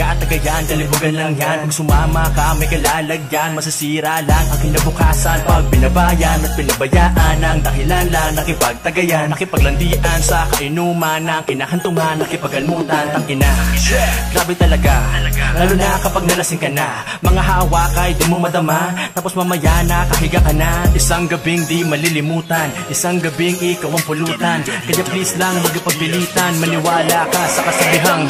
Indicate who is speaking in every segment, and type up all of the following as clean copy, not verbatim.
Speaker 1: taga-tagayan, kalibugan lang yan. Pag sumama ka, may kalalagyan. Masasira lang ang kinabukasan pag binabayan at pinabayaan. Ang dahilan lang, nakipagtagayan, nakipaglandian sa kainuman ng kinahantungan, nakipagalmutan, tangina. Grabe talaga, lalo na kapag nalasing ka na. Mga hawak ay di mo madama, tapos mamaya nakahiga ka na. Isang gabing di malilimutan, isang gabing ikaw ang pulutan. Kaya please lang, magpagbilitan, maniwala ka sa kasabihang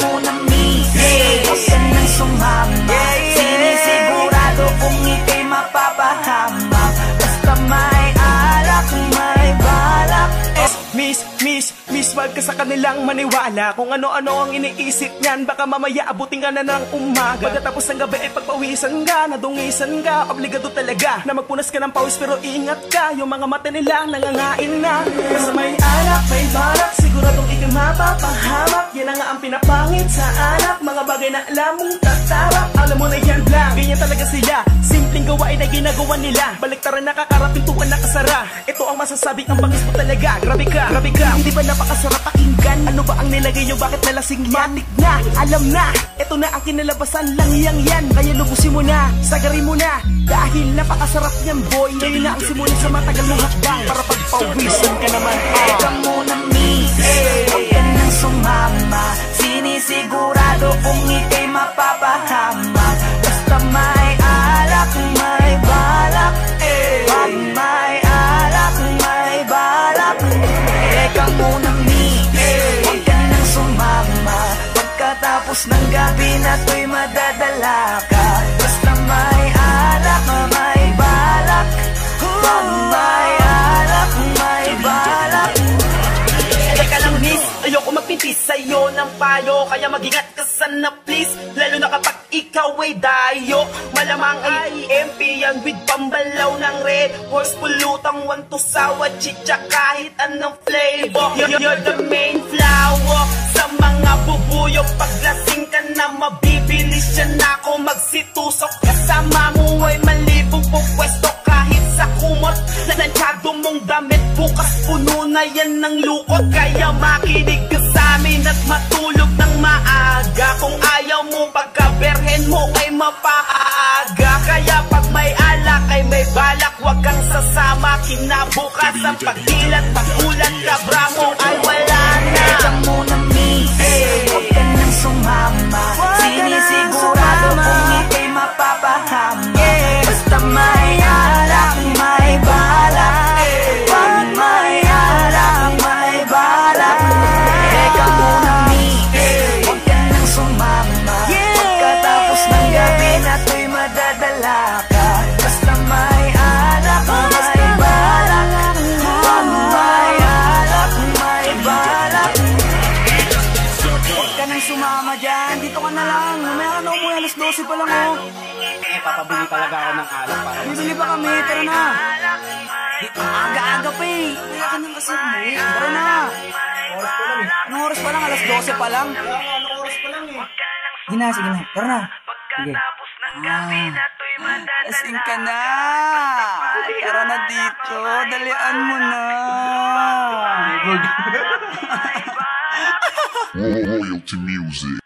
Speaker 2: huwag ka nang sumama, sinisigurado kung ika'y mapapahamak. Basta may alak, may balak.
Speaker 1: Miss, wag ka sa kanilang maniwala kung ano-ano ang iniisip niyan. Baka mamaya abutin ka na ng umaga. Pagkatapos ng gabi ay pagpawisan ka, nadungisan ka. Obligado talaga na magpunas ka ng pawis, pero ingat ka, yung mga mata nila nangangain na. Basta may alak, may balak, siguradong ika'y mapapahamak. Yan ang nga ang pinapangit sa alak, mga bagay na alam mong tatarap. Alam mo na yan lang, ganyan talaga sila. Simpleng gawain na ginagawa nila, baliktaran nakakara, pintuan nakasara. Ito ang masasabing ang bangis mo talaga. Grabe ka, hindi ba napakasarap pakinggan? Ano ba ang nilagay nyo, bakit nalasing matik na? Alam na, ito na ang kinalabasan lang yan. Kaya lubusin mo na, sagarin mo na, dahil napakasarap niyan boy. Ngayon na ang simula sa matagal mong hakbang, para pagpawisan ka naman.
Speaker 2: Teka muna miss, huwag ka nang sumama, sinisigurado kung ika'y mapapahamak. Basta may alak, may balak. Pag may alak, may balak. Teka muna miss, huwag ka nang sumama, pagkatapos ng gabi na to'y madadala ka. Basta may alak, may balak. Pag may alak, may balak.
Speaker 1: Teka lang miss, ayoko magpipis sa'yo ng payo, kaya mag-ingat ka sana please. Lalo na kapag ikaw ay dayo, malamang ay EMP yan with pambalaw ng red horse, pulutang want to sawa, chicha, kahit anong flavor. You're the main flower sa mga bubuyog. Paglasing ka na mabibilis yan ako magsitusok. Kasama mo ay malibong pupwesto kahit sa kumot. Nanansyado mong damit, bukas puno na yan ng lukot. Kaya makinig ka sa amin at matulog ng maaga. Kung ayaw mo pagkaberhen mo ay mapaaga. Kaya pag may alak ay may balak, wag kang sasama. Kinabukas ang pagdilat, pagulat, kabra mo ay wala na.
Speaker 2: Teka muna miss, huwag ka nang sumama, sinisigurado kung ika'y mapapahamak. Basta may alak, may balak. Pag may alak, may balak. Teka muna miss, huwag ka nang sumama, pagkatapos ng gabi na to'y madadala ka. Basta may alak, may balak. Pag may alak, may balak. Huwag ka nang sumama dyan, dito ka na lang. Mamaya ka na umuwi, alas 12 pa lang oh.
Speaker 1: papabili talaga ako ng alak para
Speaker 2: Bibili pa kami, tara na. Aga-aga pa eh. Kaya ka nang kasi umuwi. Tara na.
Speaker 1: oras pa lang eh.
Speaker 2: Anong oras pa lang? Alas 12 pa lang.
Speaker 1: Anong oras pa lang eh.
Speaker 2: Sige na, sige na. Tara na. Sige. Lasing ka na. Tara na dito. Dalian mo na.
Speaker 3: Royalty music.